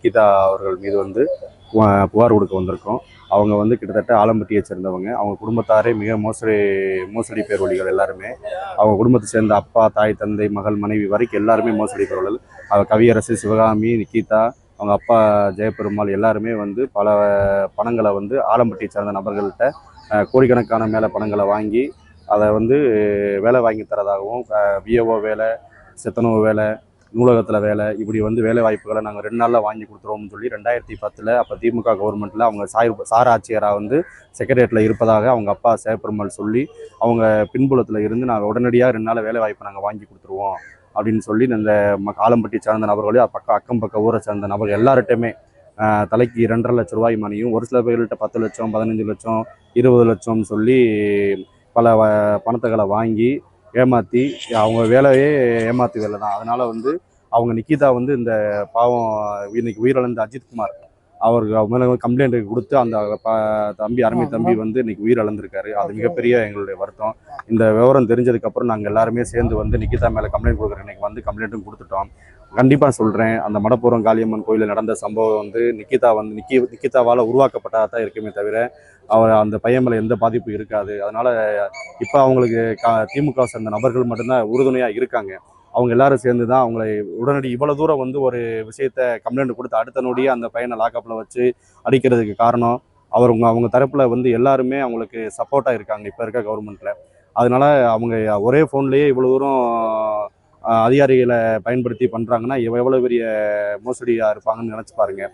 கீதா அவர்கள் மீது புகார் கொடுக்க வந்திருக்கோம். அவங்க கிட்டத்தட்ட ஆலம்பட்டியை சேர்ந்தவங்க. அவங்க குடும்பத்தாரே மிக மோசடி பேர்வழிகள் எல்லாருமே. அவங்க குடும்பத்தை சேர்ந்த அப்பா, தாய், தந்தை, மகள், மனைவி வரைக்கும் எல்லாருமே மோசடி பேர்வழிகள். கவியரசு, சிவகாமி, நிக்கிதா, அவங்க அப்பா ஜெயபெருமாள் எல்லாருமே பல பணங்களை ஆலம்பட்டியை சேர்ந்த நபர்கள்ட்ட கோடிக்கணக்கான மேலே பணங்களை வாங்கி அதை வேலை வாங்கி தரதாகவும், விஏஓ வேலை, செத்தனவு வேலை, நூலகத்தில் வேலை, இப்படி வேலை வாய்ப்புகளை நாங்கள் 2 நாளில் வாங்கி கொடுத்துருவோம்னு சொல்லி 2010 அப்போ திமுக கவர்மெண்ட்டில் அவங்க சார் ஆட்சியராக செக்ரட்டரியேட்டில் இருப்பதாக அவங்க அப்பா சேப்பெருமாள் சொல்லி, அவங்க பின்புலத்தில் இருந்து நாங்கள் உடனடியாக 2 நாள் வேலை வாய்ப்பை நாங்கள் வாங்கி கொடுத்துருவோம் அப்படின்னு சொல்லி இந்த ஆலம்பட்டி சார்ந்த நபர்களையும் அக்கம் பக்க ஊரை சேர்ந்த நபர்கள் எல்லார்ட்டையுமே தலைக்கு 2.5 லட்ச ரூபாய் மணியும், ஒரு சில பேர்கள்ட்ட 10 லட்சம், 15 லட்சம், 20 லட்சம்னு சொல்லி பல பணத்துகளை வாங்கி ஏமாற்றி, அவங்க வேலையே ஏமாற்றி வேலை தான். அதனால் அவங்க நிக்கிதா இந்த பாவம் இன்னைக்கு உயிரிழந்த அஜித்குமார் அவருக்கு மேலே கம்ப்ளைண்ட் கொடுத்து அந்த தம்பி அருமை தம்பி இன்னைக்கு உயிரிழந்திருக்காரு. அது மிகப்பெரிய எங்களுடைய வருத்தம். இந்த விவரம் தெரிஞ்சதுக்கப்புறம் நாங்கள் எல்லாருமே சேர்ந்து நிக்கிதா மேலே கம்ப்ளைண்ட் கொடுக்குறோம். இன்னைக்கு கம்ப்ளைண்ட்டும் கொடுத்துட்டோம். கண்டிப்பாக சொல்கிறேன், அந்த மடப்புறம் காளியம்மன் கோயிலில் நடந்த சம்பவம் நிக்கிதாவால் உருவாக்கப்பட்டதாக தான் இருக்குமே தவிர அவர் அந்த பையன் மேலே எந்த பாதிப்பும் இருக்காது. அதனால் இப்போ அவங்களுக்கு திமுக சேர்ந்த நபர்கள் மட்டும்தான் உறுதுணையாக இருக்காங்க. அவங்க எல்லாரும் சேர்ந்து தான் அவங்களை உடனடி இவ்வளோ தூரம் ஒரு விஷயத்த கம்ப்ளைண்ட் கொடுத்து அடுத்த நொடியே அந்த பையனை லாக்கப்பில் வச்சு அடிக்கிறதுக்கு காரணம் அவங்க தரப்பில் எல்லாருமே அவங்களுக்கு சப்போர்ட்டாக இருக்காங்க இப்போ இருக்க கவர்மெண்ட்டில். அதனால அவங்க ஒரே ஃபோன்லேயே இவ்வளோ தூரம் அதிகாரிகளை பயன்படுத்தி பண்ணுறாங்கன்னா எவ்வளோ பெரிய மோசடியாக இருப்பாங்கன்னு நினச்சி பாருங்கள்.